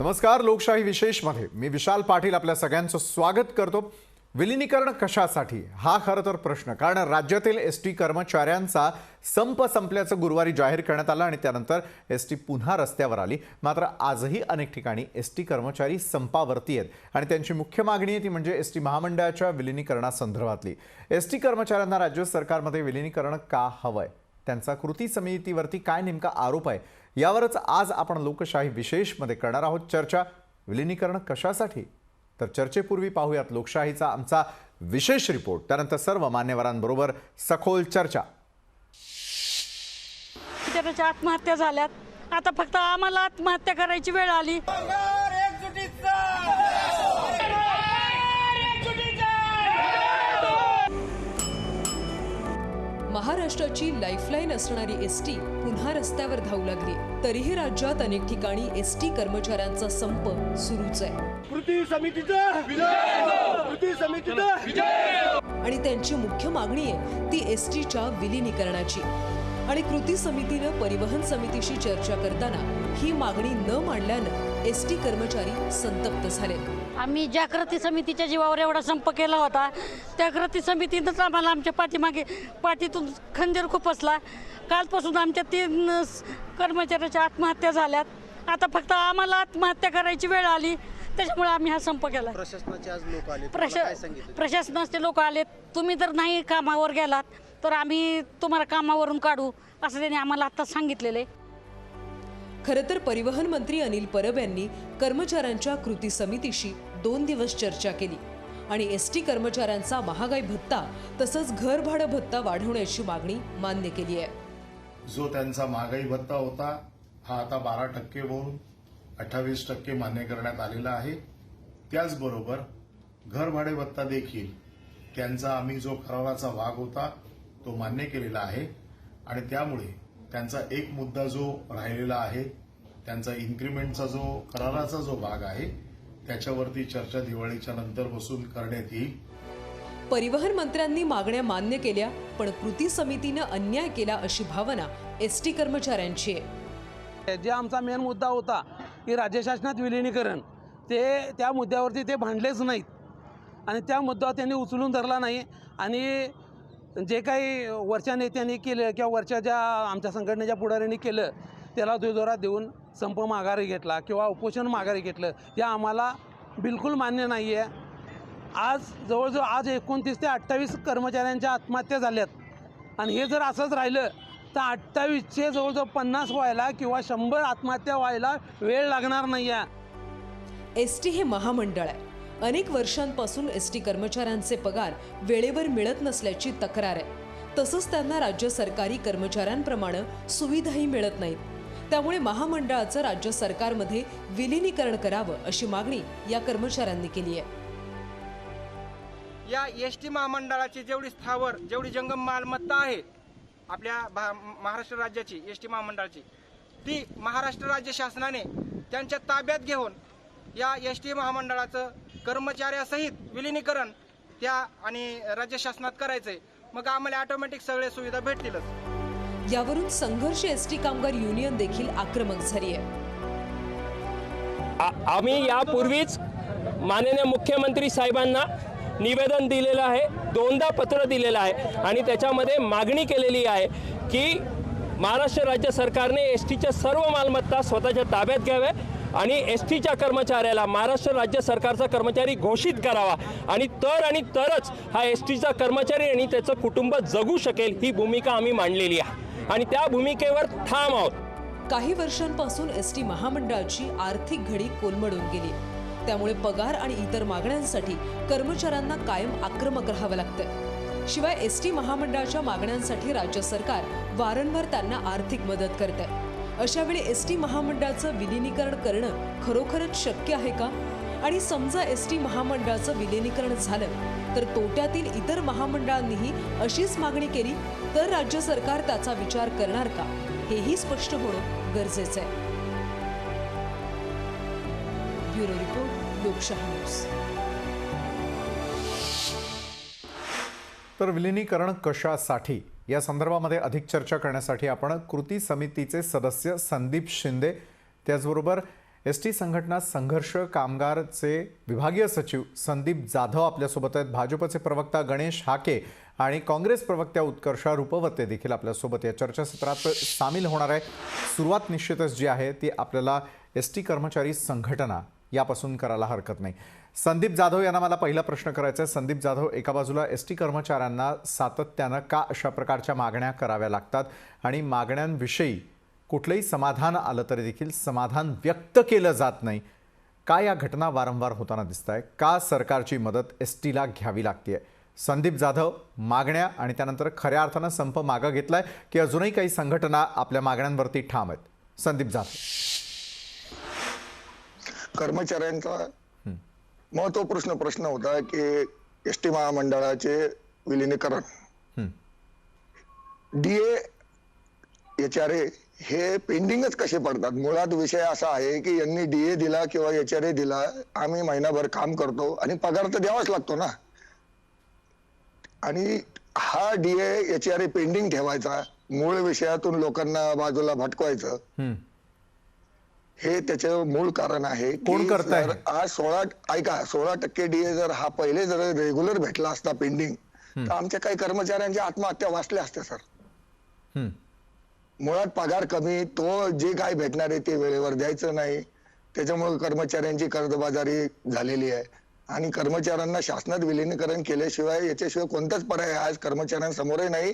नमस्कार. लोकशाही विशेषमध्ये मी विशाल पाटील आपल्या सगळ्यांचं स्वागत करतो. विलीनीकरण कशासाठी हा खरं तर प्रश्न, कारण राज्यातील एसटी कर्मचाऱ्यांचा संप संपल्याचं गुरुवारी जाहीर करण्यात आलं आणि त्यानंतर एसटी पुन्हा रस्त्यावर आली. मात्र आजही अनेक ठिकाणी एसटी कर्मचारी संपावरती आहेत आणि त्यांची मुख्य मागणी आहे ती म्हणजे एसटी महामंडळाच्या विलीनीकरणासंदर्भातली. एसटी कर्मचाऱ्यांना राज्य सरकारमध्ये विलीनीकरण का हवंय, त्यांचा कृती समितीवरती काय नेमका आरोप आहे, यावरच आज आपण लोकशाही विशेषमध्ये करणार आहोत चर्चा. विलीनीकरण कशासाठी, तर चर्चेपूर्वी पाहूयात लोकशाहीचा आमचा विशेष रिपोर्ट. त्यानंतर सर्व मान्यवरांबरोबर सखोल चर्चा. त्याच्या आत्महत्या झाल्यात, आता फक्त आम्हाला आत्महत्या करायची वेळ आली. महाराष्ट्राची लाईफलाईन असणारी एसटी पुन्हा रस्त्यावर धावू लागली. तरीही राज्यात अनेक ठिकाणी एसटी कर्मचाऱ्यांचा संप सुरूच आहे. आणि त्यांची मुख्य मागणी आहे ती एसटीच्या विलीनीकरणाची. आणि कृती समितीनं परिवहन समितीशी चर्चा करताना ही मागणी न मांडल्यानं एसटी कर्मचारी संतप्त झाले. आम्ही ज्या कृती समितीच्या जीवावर एवढा संप केला होता, त्या कृती समितीनंच आम्हाला आमच्या पाठीतून खंजीर खुपसला. कालपासून आमच्या 3 कर्मचाऱ्याच्या आत्महत्या झाल्यात, आता फक्त आम्हाला आत्महत्या करायची वेळ आली. त्याच्यामुळे आम्ही हा संप केला. प्रशासनाचे आज लोक आले, प्रशासनाचे लोक आलेत, तुम्ही जर नाही कामावर गेलात तर आम्ही तुम्हाला कामावरून काढू असं त्यांनी आम्हाला आता सांगितलेलं आहे. खरं तर परिवहन मंत्री अनिल परब यांनी कर्मचाऱ्यांच्या कृती समितीशी 2 दिवस चर्चा केली आणि एसटी कर्मचाऱ्यांचा महागाई भत्ता तसंच घर भाडं भत्ता वाढवण्याची मागणी मान्य केली आहे. जो त्यांचा महागाई भत्ता होता हा आता 12% होऊन 28% मान्य करण्यात आलेला आहे. त्याचबरोबर घर भाडे भत्ता देखील त्यांचा आम्ही जो कराराचा भाग होता तो मान्य केलेला आहे आणि त्यामुळे त्यांचा एक मुद्दा जो राहिलेला आहे, त्यांचा इन्क्रिमेंटचा जो कराराचा जो भाग आहे त्याच्यावरती चर्चा दिवाळीच्या नंतर बसून करण्यात येईल. परिवहन मंत्र्यांनी मागण्या मान्य केल्या, पण कृती समितीनं अन्याय केला अशी भावना एसटी कर्मचाऱ्यांची आहे. जे आमचा मेन मुद्दा होता की राज्य शासनात विलीनीकरण, ते त्या मुद्द्यावरती ते भांडलेच नाहीत आणि त्या मुद्द्यावर त्यांनी उचलून धरला नाही. आणि जे काही वरच्या नेत्यांनी केलं किंवा वरच्या ज्या आमच्या संघटनेच्या पुढाऱ्यांनी केलं त्याला दुजोरा देऊन संप माघारी घेतला किंवा उपोषण माघारी घेतलं, हे आम्हाला बिलकुल मान्य नाही आहे. आज जवळजवळ आज 29 ते 28 कर्मचाऱ्यांच्या आत्महत्या झाल्यात आणि हे जर असंच राहिलं तर 28चे जवळजवळ 50 व्हायला किंवा 100 आत्महत्या व्हायला वेळ लागणार नाही आहे. एसटी हे महामंडळ आहे. अनेक वर्षांपासून एसटी कर्मचाऱ्यांचे पगार वेळेवर मिळत नसल्याची तक्रार आहे. तसंच त्यांना राज्य सरकारी कर्मचाऱ्यांप्रमाणे सुविधाही मिळत नाहीत. त्यामुळे महामंडळाचं राज्य सरकारमध्ये विलीनीकरण करावं अशी मागणी या कर्मचाऱ्यांनी केली आहे. या एसटी महामंडळाची जेवढी स्थावर जेवढी जंगम मालमत्ता आहे आपल्या महाराष्ट्र राज्याची एसटी महामंडळाची, ती महाराष्ट्र राज्य शासनाने त्यांच्या ताब्यात घेऊन या एसटी महामंडळाचं कर्मचाऱ्यासहित विलीनीकरण त्या आणि राज्य शासनात करायचंय. मग आम्हाला ऑटोमॅटिक सगळे सुविधा भेटतीलच. यावरून संघर्ष एसटी कामगार युनियन देखील आक्रमक झाली आहे. आम्ही यापूर्वीच माननीय मुख्यमंत्री साहेबांना निवेदन दिलेलं आहे, 2दा पत्र दिलेलं आहे आणि त्याच्यामध्ये मागणी केलेली आहे की महाराष्ट्र राज्य सरकारने एसटीच्या सर्व मालमत्ता स्वतःच्या ताब्यात घ्याव्या आणि एसटीच्या कर्मचाऱ्याला महाराष्ट्र राज्य सरकारचा कर्मचारी घोषित करावा आणि तरच हा एसटीचा कर्मचारी आणि त्याचं कुटुंब जगू शकेल, ही भूमिका आम्ही मांडलेली आहे आणि त्या भूमिकेवर ठाम आहोत. काही वर्षांपासून एसटी महामंडळाची आर्थिक घडी कोलमडून गेली. त्यामुळे पगार आणि इतर मागण्यांसाठी कर्मचाऱ्यांना कायम आक्रमक राहावं लागतं. शिवाय एसटी महामंडळाच्या मागण्यांसाठी राज्य सरकार वारंवार त्यांना आर्थिक मदत करतंय. अशा वेळी एसटी महामंडळाचं विलीनीकरण करणं खरोखरच शक्य आहे का? आणि समजा एसटी महामंडळाचं विलीनीकरण झालं तर तोट्यातील इतर महामंडळांनीही अशीच मागणी केली तर राज्य सरकार त्याचा विचार करणार का, हेही स्पष्ट होणं गरजेचं आहे. ब्युरो रिपोर्ट, लोकशाही न्यूज. तर विलीनीकरण कशासाठी या संदर्भामध्ये अधिक चर्चा करण्यासाठी आपण कृती समितीचे सदस्य संदीप शिंदे, त्याचबरोबर एसटी संघटना संघर्ष कामगारचे विभागीय सचिव संदीप जाधव आपल्यासोबत आहेत. भाजपचे प्रवक्ता गणेश हाके आणि काँग्रेस प्रवक्त्या उत्कर्षा रुपवते देखील आपल्यासोबत या चर्चासत्रात सामील होणार आहे. सुरुवात निश्चितच जी आहे ती आपल्याला एसटी कर्मचारी संघटना यापासून करायला हरकत नाही. संदीप जाधव यांना मला पहिला प्रश्न करायचा आहे. संदीप जाधव, एका बाजूला एसटी कर्मचाऱ्यांना सातत्यानं का अशा प्रकारच्या मागण्या कराव्या लागतात आणि मागण्यांविषयी कुठलंही समाधान आलं तरी देखील समाधान व्यक्त केलं जात नाही. का या घटना वारंवार होताना दिसत आहे? का सरकारची मदत एसटीला घ्यावी लागते? संदीप जाधव, मागण्या आणि त्यानंतर खऱ्या अर्थानं संप मागं घेतलाय की अजूनही काही संघटना आपल्या मागण्यांवरती ठाम आहेत? संदीप जाधव. कर्मचाऱ्यांचा महत्वपूर्ण प्रश्न होता की एसटी महामंडळाचे विलिनीकरण, डीए, एचआरए हे पेंडिंगच कसे पडतात? मुळात विषय असा आहे की यांनी डीए दिला किंवा एचआरए दिला, आम्ही महिनाभर काम करतो आणि पगार तर द्यावाच लागतो ना. आणि हा डीए एचआरए पेंडिंग ठेवायचा, मूळ विषयातून लोकांना बाजूला भटकवायचं, हे त्याचं मूळ कारण आहे. कोण करताय? आज 16% डीए जर हा पहिले जर रेग्युलर भेटला असता पेंडिंग, तर आमच्या काही कर्मचाऱ्यांच्या आत्महत्या वाचल्या असत्या सर. मुळात पगार कमी, तो जे काय भेटणार आहे ते वेळेवर द्यायचं नाही, त्याच्यामुळे कर्मचाऱ्यांची कर्जबाजारी झालेली आहे. आणि कर्मचाऱ्यांना शासनात विलिनीकरण केल्याशिवाय याच्याशिवाय कोणताच पर्याय आज कर्मचाऱ्यांसमोरही नाही.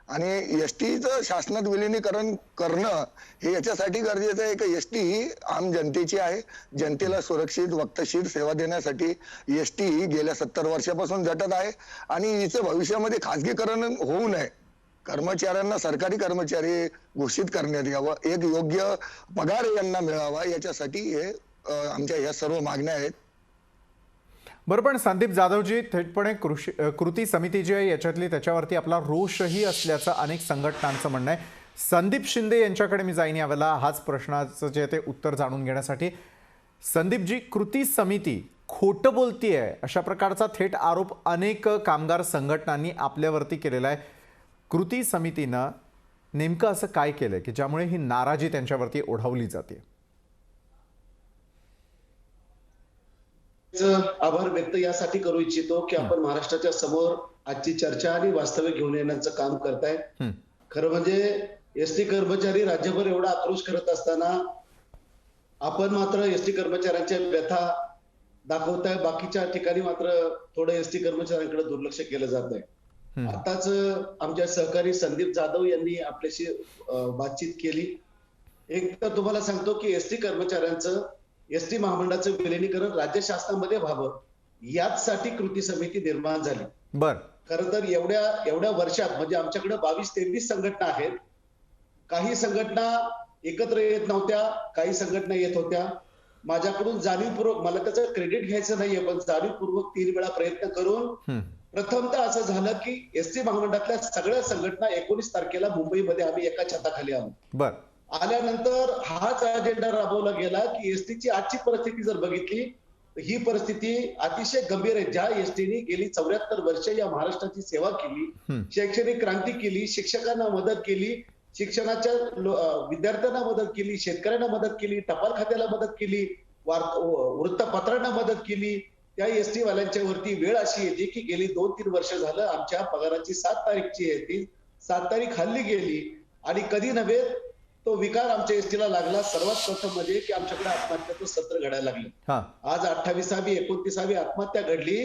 आणि एसटीचं शासनात विलिनीकरण करणं हे याच्यासाठी गरजेचं आहे की एसटी ही आम जनतेची आहे. जनतेला सुरक्षित वक्तशीर सेवा देण्यासाठी एसटी ही गेल्या 70 वर्षापासून झटत आहे आणि हिचं भविष्यामध्ये खासगीकरण होऊ नये. कर्मचाऱ्यांना सरकारी कर्मचारी घोषित करण्यात यावं, एक योग्य पगार यांना मिळावा, याच्यासाठी हे आमच्या या सर्व मागण्या आहेत. बरं, पण संदीप जाधवजी, थेटपणे कृती समिती जी आहे याच्यातली त्याच्यावरती आपला रोषही असल्याचं अनेक संघटनांचं म्हणणं आहे. संदीप शिंदे यांच्याकडे मी जाईन यावेळेला हाच प्रश्नाचं जे ते उत्तर जाणून घेण्यासाठी. संदीपजी, कृती समिती खोटं बोलतीये अशा प्रकारचा थेट आरोप अनेक कामगार संघटनांनी आपल्यावरती केलेला आहे. कृती समितीनं नेमकं असं काय केलंय की ज्यामुळे ही नाराजी त्यांच्यावरती ओढावली जाते? आभार व्यक्त यासाठी करू इच्छितो की आपण महाराष्ट्राच्या समोर आजची चर्चा आणि वास्तव्य घेऊन येण्याचं काम करताय. खरं म्हणजे एसटी कर्मचारी राज्यभर एवढा आक्रोश करत असताना आपण मात्र एसटी कर्मचाऱ्यांच्या व्यथा दाखवताय, बाकीच्या ठिकाणी मात्र थोडं एसटी कर्मचाऱ्यांकडे दुर्लक्ष केलं जात आहे. आताच आमच्या सहकारी संदीप जाधव यांनी आपल्याशी बातचीत केली. एक तर तुम्हाला सांगतो की एसटी कर्मचाऱ्यांचं, एसटी महामंडळाचं विलिनीकरण राज्य शासनामध्ये व्हावं याचसाठी कृती समिती निर्माण झाली. बर, खरं तर एवढ्या वर्षात म्हणजे आमच्याकडे 22-23 संघटना आहेत. काही संघटना एकत्र येत नव्हत्या, काही संघटना येत होत्या. माझ्याकडून जाणीवपूर्वक, मला त्याचं क्रेडिट घ्यायचं नाहीये, पण जाणीवपूर्वक 3 वेळा प्रयत्न करून प्रथमतः असं झालं की एसटी महामंडळातल्या सगळ्या संघटना 19 तारखेला मुंबईमध्ये आम्ही एका छताखाली आलो. बर, आल्यानंतर हाच अजेंडा राबवला गेला की एसटीची आजची परिस्थिती जर बघितली तर ही परिस्थिती अतिशय गंभीर आहे. ज्या एसटीने गेली 74 वर्ष या महाराष्ट्राची सेवा केली, शैक्षणिक क्रांती केली, शिक्षकांना मदत केली, शिक्षणाच्या विद्यार्थ्यांना मदत केली, शेतकऱ्यांना मदत केली, टपाल खात्याला मदत केली, वृत्तपत्रांना मदत केली, त्या एसटी वाल्यांच्या वरती वेळ अशी येते की गेली 2-3 वर्ष झालं आमच्या पगाराची 7 तारीखची आहे, ती 7 तारीख हल्ली गेली आणि कधी नव्हे तो विकार आमच्या एसटीला लागला. सर्वात प्रथम म्हणजे की आमच्याकडे आत्महत्याचं सत्र घडायला लागलं. आज 28वी 29वी आत्महत्या घडली.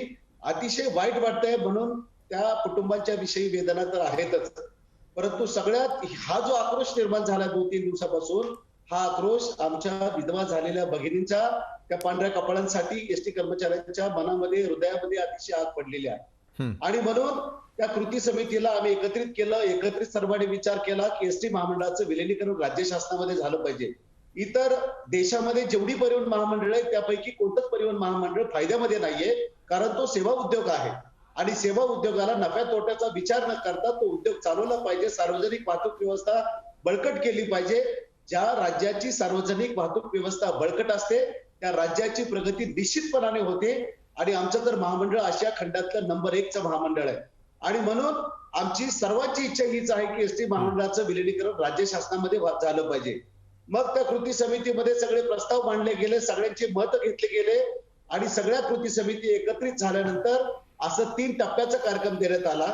अतिशय वाईट वाटतंय, म्हणून त्या कुटुंबांच्या विषयी वेदना तर आहेतच, परंतु सगळ्यात हा जो आक्रोश निर्माण झाला 2-3 दिवसापासून, हा आक्रोश आमच्या विधवा झालेल्या भगिनींच्या त्या पांढऱ्या कपाळांसाठी एसटी कर्मचाऱ्यांच्या मनामध्ये, हृदयामध्ये अतिशय आग पडलेली आहे. आणि म्हणून त्या कृती समितीला आम्ही एकत्रित केलं. एकत्रित सर्वांनी विचार केला की एसटी महामंडळाचं विलिनीकरण राज्य शासनामध्ये झालं पाहिजे. इतर देशामध्ये जेवढी परिवहन महामंडळ आहेत त्यापैकी कोणतंच परिवहन महामंडळ फायद्यामध्ये नाहीये, कारण तो सेवा उद्योग आहे आणि सेवा उद्योगाला नफ्या तोट्याचा विचार न करता तो उद्योग चालवला पाहिजे. सार्वजनिक वाहतूक व्यवस्था बळकट केली पाहिजे. ज्या राज्याची सार्वजनिक वाहतूक व्यवस्था बळकट असते त्या राज्याची प्रगती निश्चितपणाने होते. आणि आमचं तर महामंडळ आशिया खंडातलं नंबर 1चं महामंडळ आहे आणि म्हणून आमची सर्वांची इच्छा हीच आहे की एसटी महामंडळाचं विलिनीकरण राज्य शासनामध्ये झालं पाहिजे. मग त्या कृती समितीमध्ये सगळे प्रस्ताव मांडले गेले, सगळ्यांची मत घेतले गेले आणि सगळ्या कृती समिती एकत्रित झाल्यानंतर असं 3 टप्प्याचा कार्यक्रम देण्यात आला.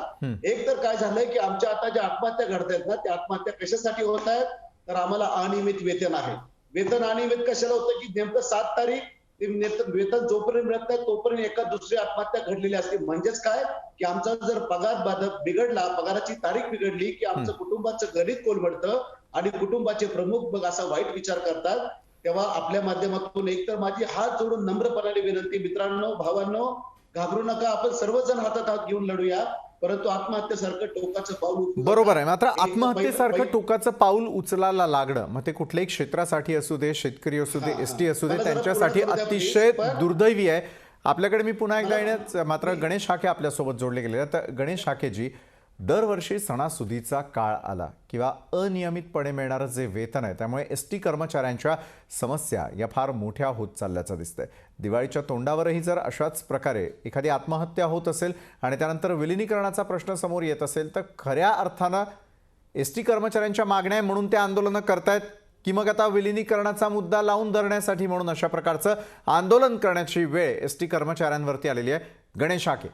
एक तर काय झालंय की आमच्या आता ज्या आत्महत्या घडतायत ना, त्या आत्महत्या कशासाठी होत आहेत, तर आम्हाला अनियमित वेतन आहे. वेतन अनियमित कशाला होतं की नेमकं 7 तारीख ते वेतन जोपर्यंत मिळत नाही तोपर्यंत एका दुसरी आत्महत्या घडलेली असते. म्हणजेच काय की आमचा जर पगार बिघडला, पगाराची तारीख बिघडली की आमचं कुटुंबाचं गणित कोलमडतं आणि कुटुंबाचे प्रमुख मग असा वाईट विचार करतात. तेव्हा आपल्या माध्यमातून एकतर माझी हात जोडून नम्रपणाने विनंती, मित्रांनो, भावांनो, घाबरू नका. आपण सर्वजण हातात हात घेऊन लढूया, परंतु आत्महत्येसारखं टोकाचं पाऊल उचलू नका. बरोबर आहे. मात्र आत्महत्येसारखं टोकाचं पाऊल उचलायला लागणं, मग ते कुठल्याही क्षेत्रासाठी असू दे, शेतकरी असू दे, एसटी असू दे, त्यांच्यासाठी अतिशय दुर्दैवी आहे. आपल्याकडे मी पुन्हा एकदा येण्याच मात्र गणेश हाके आपल्यासोबत जोडले गेले. तर गणेश हाकेजी, दरवर्षी सणासुदीचा काळ आला किंवा अनियमितपणे मिळणारं जे वेतन आहे त्यामुळे एसटी कर्मचाऱ्यांच्या समस्या या फार मोठ्या होत चालल्याचं दिसतंय. दिवाळीच्या तोंडावरही जर अशाच प्रकारे एखादी आत्महत्या होत असेल आणि त्यानंतर विलिनीकरणाचा प्रश्न समोर येत असेल तर खऱ्या अर्थानं एसटी कर्मचाऱ्यांच्या मागण्या म्हणून ते आंदोलनं करतायत की मग आता विलिनीकरणाचा मुद्दा लावून धरण्यासाठी म्हणून अशा प्रकारचं आंदोलन करण्याची वेळ एसटी कर्मचाऱ्यांवरती आलेली आहे. गणेश हाके.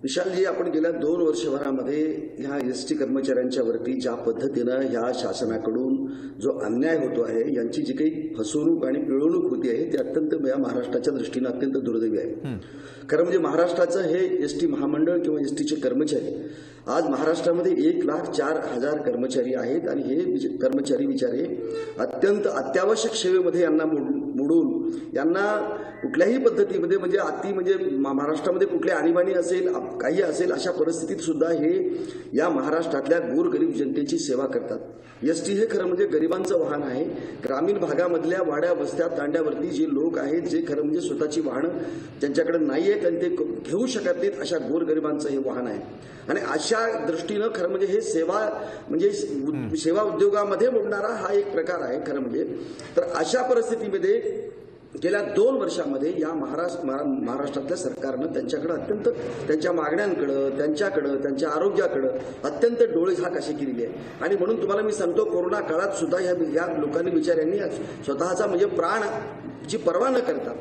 विशालजी, आपण गेल्या 2 वर्षभरामध्ये ह्या एसटी कर्मचाऱ्यांच्या वरती ज्या पद्धतीनं ह्या शासनाकडून जो अन्याय होतो आहे, यांची जी काही फसवणूक आणि पिळवणूक होती आहे ती अत्यंत या महाराष्ट्राच्या दृष्टीनं अत्यंत दुर्दैवी आहे. खरं म्हणजे महाराष्ट्राचं हे एसटी महामंडळ किंवा एसटीचे कर्मचारी आज महाराष्ट्रामध्ये 1,04,000 कर्मचारी आहेत आणि हे कर्मचारी बिचारे अत्यंत अत्यावश्यक सेवेमध्ये यांना मोडून यांना कुठल्याही पद्धतीमध्ये म्हणजे महाराष्ट्रामध्ये कुठली आणीबाणी असेल, काही असेल, अशा परिस्थितीत सुद्धा हे या महाराष्ट्रातल्या गोरगरीब जनतेची सेवा करतात. एसटी हे खरं म्हणजे गरिबांचं वाहन आहे. ग्रामीण भागामधल्या वाड्या वस्त्या तांड्यावरती जे लोक आहेत, जे खरं म्हणजे स्वतःची वाहनं ज्यांच्याकडे नाही आहेत आणि ते घेऊ शकत नाहीत, अशा गोरगरिबांचं हे वाहन आहे. आणि अशा दृष्टीनं खरं म्हणजे हे सेवा उद्योगामध्ये मोडणारा हा एक प्रकार आहे खरं म्हणजे. तर अशा परिस्थितीमध्ये गेल्या 2 वर्षामध्ये या महाराष्ट्रातल्या सरकारनं त्यांच्याकडे अत्यंत त्यांच्या मागण्यांकडं, त्यांच्या आरोग्याकडं अत्यंत डोळेझाक अशी केलेली आहे. आणि म्हणून तुम्हाला मी सांगतो, कोरोना काळात सुद्धा या लोकांनी बिचाऱ्यांनी स्वतःचा म्हणजे प्राणची पर्वा न करता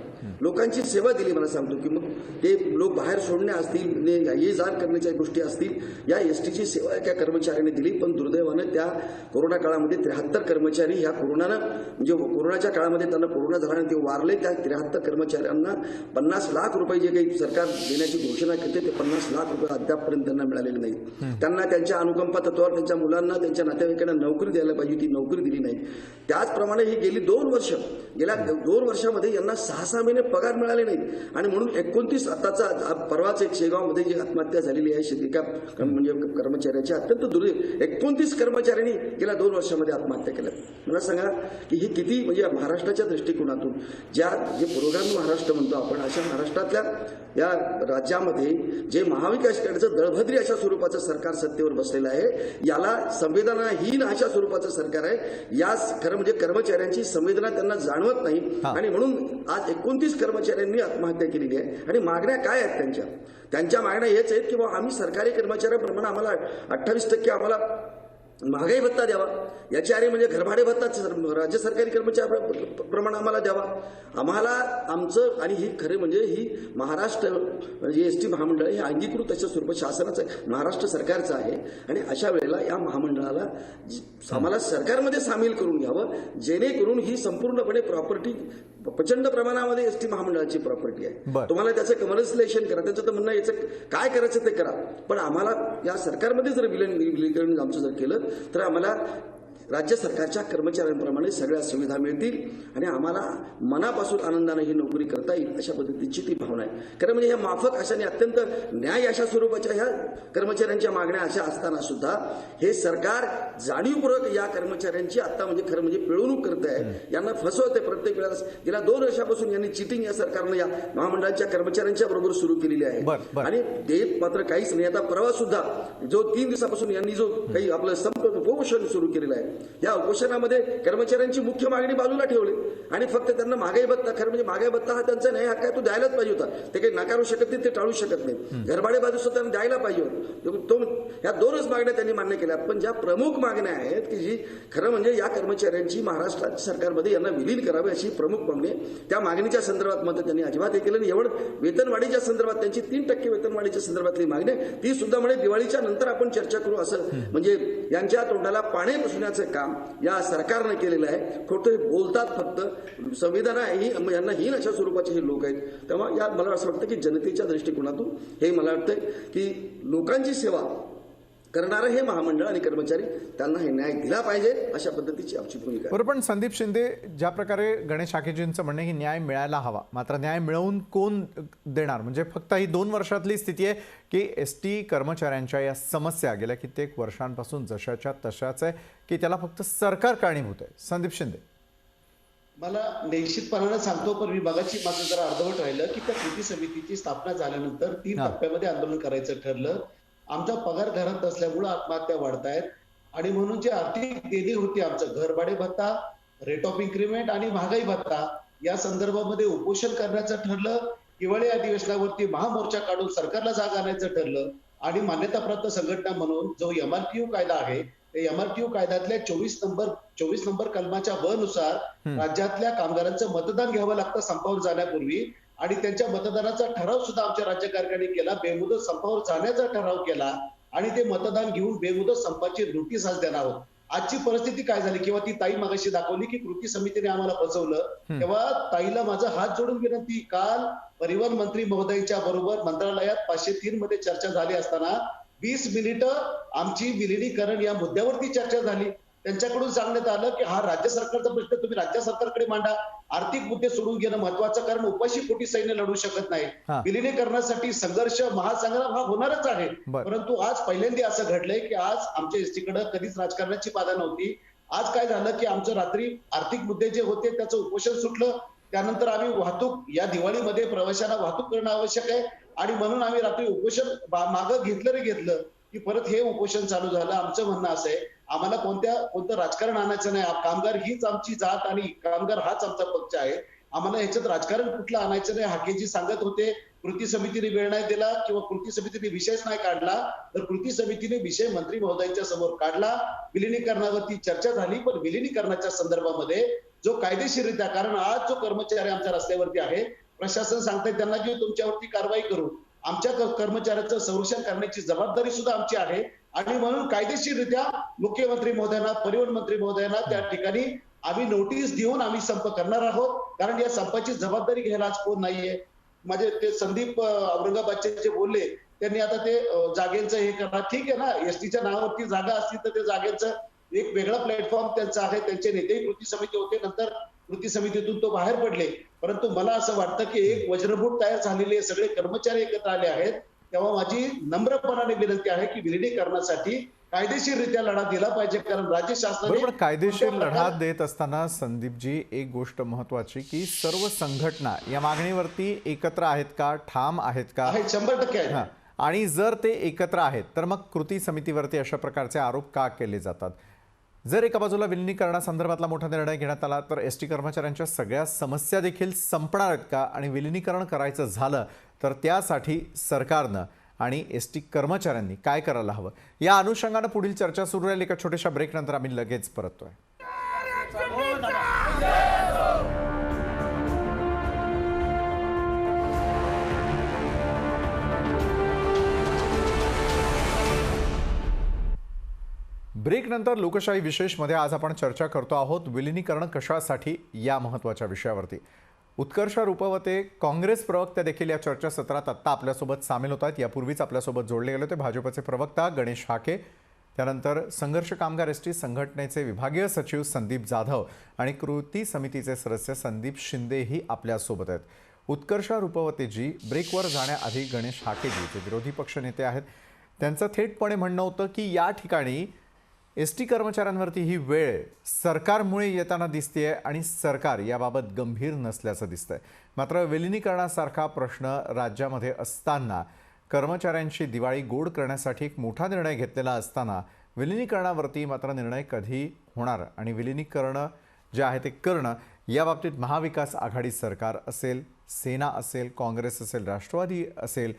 लोकांची सेवा दिली. मला सांगतो की मग ते लोक बाहेर सोडणे असतील, ये जा करण्याच्या गोष्टी असतील, या एसटीची सेवा एका कर्मचाऱ्याने दिली. पण दुर्दैवानं त्या कोरोना काळामध्ये 73 कर्मचारी ह्या म्हणजे कोरोनाच्या काळामध्ये त्यांना कोरोना झाल्याने ते वारले. त्या 73 कर्मचाऱ्यांना 50 लाख रुपये जे काही सरकार देण्याची घोषणा करते ते 50 लाख रुपये अद्यापपर्यंत त्यांना मिळालेले नाहीत. त्यांना त्यांच्या अनुकंपा तत्वावर त्यांच्या मुलांना, त्यांच्या नातेवाईकांना नोकरी द्यायला पाहिजे, ती नोकरी दिली नाही. त्याचप्रमाणे ही गेली 2 वर्ष, गेल्या 2 वर्षामध्ये यांना 6-6 महिने पगार मिळाले नाहीत. आणि म्हणून 29 आताचा परवाच एक शेगावमध्ये जी आत्महत्या झालेली आहे एका म्हणजे कर्मचाऱ्याची, अत्यंत दुर्दैवी 29 कर्मचाऱ्यांनी गेल्या 2 वर्षामध्ये आत्महत्या केल्या. मला सांगा की ही किती म्हणजे महाराष्ट्राच्या दृष्टिकोनातून जे पुरोगामी महाराष्ट्र म्हणतो आपण, अशा महाराष्ट्रातल्या या राज्यामध्ये जे महाविकास आघाडीचं दळभद्री अशा स्वरूपाचं सरकार सत्तेवर बसलेलं आहे, याला संवेदनाहीन अशा स्वरूपाचं सरकार आहे. या खरं म्हणजे कर्मचाऱ्यांची संवेदना त्यांना जाणवत नाही. आणि म्हणून आज 29 कर्मचाऱ्यांनी आत्महत्या केलेली आहे. आणि मागण्या काय आहेत त्यांच्या मागण्या हेच आहेत की आम्ही सरकारी कर्मचाऱ्याप्रमाणे आम्हाला 28% आम्हाला महागाई भत्ता द्यावा, याची अरे म्हणजे घरभाडे भत्ता राज्य सरकारी कर्मचाऱ्याप्रमाणे आम्हाला द्यावा. आम्हाला आमचं आणि ही खरे म्हणजे ही महाराष्ट्र जे एसटी महामंडळ हे अंगीकृत अशा स्वरूपात शासनाचं महाराष्ट्र सरकारचं आहे. आणि अशा वेळेला या महामंडळाला आम्हाला सरकारमध्ये सामील करून घ्यावं, जेणेकरून ही संपूर्णपणे प्रॉपर्टी प्रचंड प्रमाणामध्ये एसटी महामंडळाची प्रॉपर्टी आहे. तुम्हाला त्याचं कमर्शियलायझेशन करा, त्याचं तर म्हणणं याचं काय करायचं ते करा, पण आम्हाला या सरकारमध्ये जर विलीनीकरण आमचं जर केलं तर आम्हाला राज्य सरकारच्या कर्मचाऱ्यांप्रमाणे सगळ्या सुविधा मिळतील आणि आम्हाला मनापासून आनंदाने ही नोकरी करता येईल, अशा पद्धतीची ती भावना आहे. कारण म्हणजे ह्या माफक अशा आणि अत्यंत न्याय अशा स्वरूपाच्या ह्या कर्मचाऱ्यांच्या मागण्या अशा असताना सुद्धा हे सरकार जाणीवपूर्वक या कर्मचाऱ्यांची आता म्हणजे खरं म्हणजे पिळवणूक करत आहे, यांना फसवते. प्रत्येक वेळेला गेल्या 2 वर्षापासून यांनी चिटिंग या सरकारनं या महामंडळाच्या कर्मचाऱ्यांच्या बरोबर सुरू केलेली आहे आणि ते मात्र काहीच नाही. आता परवा सुद्धा जो 3 दिवसापासून यांनी जो काही आपलं संप उपोषण सुरू केलेलं आहे, या उपोषणामध्ये कर्मचाऱ्यांची मुख्य मागणी बाजूला ठेवली आणि फक्त त्यांना महागाई भत्ता, खरं म्हणजे महागाई भत्ता हा त्यांचा न्याय हक्क आहे, तो द्यायलाच पाहिजे होता. ते काही नाकारू शकत नाही, ते टाळू शकत नाही. घरभाडे बाजू सुद्धा द्यायला पाहिजे होतं. तो ह्या दोनच मागण्या त्यांनी मान्य केल्या. पण ज्या प्रमुख मागण्या आहेत की जी खरं म्हणजे या कर्मचाऱ्यांची महाराष्ट्र सरकारमध्ये यांना विलीन करावे अशी प्रमुख मागणी आहे, त्या मागणीच्या संदर्भात मात्र त्यांनी अजिबात हे केलं नाही. एवढं वेतनवाढीच्या संदर्भात त्यांची 3% वेतनवाढीच्या संदर्भातली मागणी आहे, ती सुद्धा म्हणे दिवाळीच्या नंतर आपण चर्चा करू, असं म्हणजे यांच्या तोंडाला पाणी पुसण्याचं काम या सरकारनं केलेलं आहे. खोटे बोलतात फक्त. संविधान यांना हीन अशा स्वरूपाचे हे लोक आहेत. तेव्हा या मला असं वाटतं की जनतेच्या दृष्टिकोनातून हे मला वाटतं की लोकांची सेवा करणारं हे महामंडळ आणि कर्मचारी त्यांना हे न्याय दिला पाहिजे अशा पद्धतीची आमची भूमिका आहे. बरोबर. पण संदीप शिंदे, ज्या प्रकारे गणेश हाकेजींचं म्हणणं की न्याय मिळायला हवा, मात्र न्याय मिळवून कोण देणार? म्हणजे फक्त ही 2 वर्षातली स्थिती आहे की एसटी कर्मचाऱ्यांच्या या समस्या गेल्या कित्येक वर्षांपासून जशाच्या तशाच आहे की त्याला फक्त सरकार कारणीभूत आहे? संदीप शिंदे, मला निश्चितपणाने सांगतो, पण मी मगाची माझं जरा अर्धवट राहिलं की त्या कृती समितीची स्थापना झाल्यानंतर 3 टप्प्यामध्ये आंदोलन करायचं ठरलं. आमचा पगार घरात नसल्यामुळे आत्महत्या वाढतायत आणि म्हणून जी आर्थिक देणी होती, आमचं घरभाडे भत्ता, रेट ऑफ इन्क्रीमेंट आणि महागाई भत्ता, या संदर्भामध्ये उपोषण करण्याचं ठरलं. हिवाळी अधिवेशनावरती महामोर्चा काढून सरकारला जाग आणायचं ठरलं आणि मान्यताप्राप्त संघटना म्हणून जो MRTU कायदा आहे, MRTU कायद्यातल्या 24 नंबर कलमाच्या ब नुसार राज्यातल्या कामगारांचं मतदान घ्यावं लागतं संपावर जाण्यापूर्वी आणि त्यांच्या मतदानाचा ठराव सुद्धा आमच्या राज्य सरकारने केला. बेमुदत संपावर जाण्याचा ठराव केला आणि ते मतदान घेऊन बेमुदत संपाची नोटीस आज देणार आहोत. आजची परिस्थिती काय झाली किंवा ती ताई मगाशी दाखवली की कृती समितीने आम्हाला फसवलं, तेव्हा ताईला माझं हात जोडून विनंती, काल परिवहन मंत्री महोदयांच्या बरोबर मंत्रालयात 503 मध्ये चर्चा झाली असताना 20 मिनिटं आमची विलिनीकरण या मुद्द्यावरती चर्चा झाली. त्यांच्याकडून सांगण्यात आलं की हा राज्य सरकारचा प्रश्न तुम्ही राज्य सरकारकडे मांडा, आर्थिक मुद्दे सोडून घेणं महत्वाचं, कारण उपाशी पोटी सैन्य लढू शकत नाही. विलिनीकरणासाठी संघर्ष महासंग्राम हा होणारच आहे. परंतु आज पहिल्यांदा असं घडलंय की आज आमच्या एसटीकडे कधीच राजकारणाची बाधा नव्हती. आज काय झालं की आमचं रात्री आर्थिक मुद्दे जे होते त्याचं उपोषण सुटलं. त्यानंतर आम्ही वाहतूक, या दिवाळीमध्ये प्रवाशांना वाहतूक करणं आवश्यक आहे आणि म्हणून आम्ही रात्री उपोषण मागं घेतलं की परत हे उपोषण चालू झालं. आमचं म्हणणं असं आहे, आम्हाला कोणतं राजकारण आणायचं नाही. कामगार हीच आमची जात आणि कामगार हाच आमचा पक्ष आहे. आम्हाला ह्याच्यात राजकारण कुठलं आणायचं नाही. हाकेजी सांगत होते कृती समितीने वेळ नाही दिला किंवा कृती समितीने विषयच नाही काढला, तर कृती समितीने विषय मंत्री महोदयांच्या समोर काढला. विलिनीकरणावरती चर्चा झाली, पण विलिनीकरणाच्या संदर्भामध्ये जो कायदेशीररित्या, कारण आज जो कर्मचारी आमच्या रस्त्यावरती आहे, प्रशासन सांगताय त्यांना की तुमच्यावरती कारवाई करू. आमच्या कर्मचाऱ्यांचं संरक्षण करण्याची जबाबदारी सुद्धा आमची आहे आणि म्हणून कायदेशीररित्या मुख्यमंत्री महोदयांना, परिवहन मंत्री महोदयांना त्या ठिकाणी आम्ही नोटीस देऊन आम्ही संप करणार आहोत, कारण या संपाची जबाबदारी घ्यायला आज कोण नाहीये. माझे ते संदीप औरंगाबादचे जे बोलले त्यांनी आता ते जागेचं हे करा, ठीक आहे ना, एसटीच्या नावावरती जागा असतील तर ते जागेचं एक वेगळा प्लॅटफॉर्म त्यांचा आहे. त्यांचे नेतेही कृती समिती होते, नंतर कृती समितीतून तो बाहेर पडले. परंतु मला असं वाटतं की एक वज्रभूत तयार झालेले सगळे कर्मचारी एकत्र आले आहेत. तेव्हा माझी नम्रपणाने विनंती आहे की विलिनीकरणासाठी कायदेशीररित्या लढा दिला पाहिजे, कारण राज्य शासनाने कायदेशीर लढा देत असताना संदीपजी एक गोष्ट महत्वाची की सर्व संघटना या मागणीवरती एकत्र आहेत का, ठाम आहेत का? 100% आहेत. आणि जर ते एकत्र आहेत तर मग कृती समितीवरती अशा प्रकारचे आरोप का केले जातात? जर एका बाजूला विलिनीकरणासंदर्भातला मोठा निर्णय घेण्यात आला तर एसटी कर्मचाऱ्यांच्या सगळ्या समस्या देखील संपणार आहेत का? आणि विलिनीकरण करायचं झालं तर त्यासाठी सरकारनं आणि एसटी कर्मचाऱ्यांनी काय करायला हवं, या अनुषंगानं पुढील चर्चा सुरू राहील. एका छोट्याशा ब्रेकनंतर आम्ही लगेच परततोय. ब्रेकनंतर लोकशाही विशेषमध्ये आज आपण चर्चा करतो आहोत विलिनीकरण कशासाठी या महत्त्वाच्या विषयावरती. उत्कर्ष रुपवते, काँग्रेस प्रवक्ते देखील या चर्चासत्रात आत्ता आपल्यासोबत सामील होत आहेत. यापूर्वीच आपल्यासोबत जोडले गेले होते भाजपचे प्रवक्ता गणेश हाके, त्यानंतर संघर्ष कामगार एसटी संघटनेचे विभागीय सचिव संदीप जाधव आणि कृती समितीचे सदस्य संदीप शिंदेही आपल्यासोबत आहेत. उत्कर्ष रुपवतेजी ब्रेकवर जाण्याआधी गणेश हाकेजी जे विरोधी पक्षनेते आहेत त्यांचं थेटपणे म्हणणं होतं की या ठिकाणी एसटी कर्मचाऱ्यांवरती ही वेळ सरकारमुळे येताना दिसतेय आणि सरकार याबाबत गंभीर नसल्याचं दिसतंय. मात्र विलिनीकरणासारखा प्रश्न राज्यामध्ये असताना, कर्मचाऱ्यांची दिवाळी गोड करण्यासाठी एक मोठा निर्णय घेतलेला असताना विलिनीकरणावरती मात्र निर्णय कधी होणार आणि विलिनीकरण जे आहे ते करणं याबाबतीत महाविकास आघाडी सरकार असेल, सेना असेल, काँग्रेस असेल, राष्ट्रवादी असेल,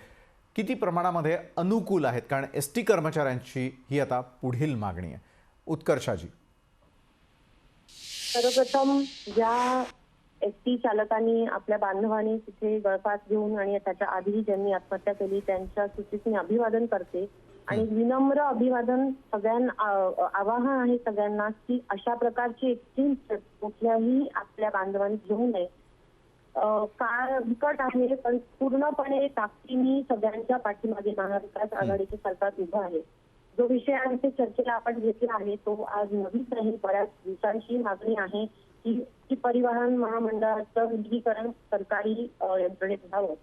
किती प्रमाणामध्ये अनुकूल आहेत? कारण एसटी कर्मचाऱ्यांची ही आता पुढील मागणी आहे. उत्कर्षाजी, सर्वप्रथम ज्या एसटी चालकांनी आपल्या बांधवांनी तिथे गळफास घेऊन आणि त्याच्या आधी ज्यांनी आत्महत्या केली त्यांच्या सूचीस मी अभिवादन करते आणि विनम्र अभिवादन आवाहन आहे सगळ्यांना की अशा प्रकारची एक्स्ट्रीम कुठल्याही आपल्या बांधवांनी घेऊ नये. काळ बिकट आहे पण पूर्णपणे ताकदीने सगळ्यांच्या पाठीमागे महाविकास आघाडीचे सरकार उभं आहे. जो विषय आमच्या चर्चेला आपण घेतला आहे तो आज नवीच नाही, बऱ्याच दिवसांची मागणी आहे की परिवहन महामंडळाचं विलीनीकरण सरकारी यंत्रणेत व्हावं.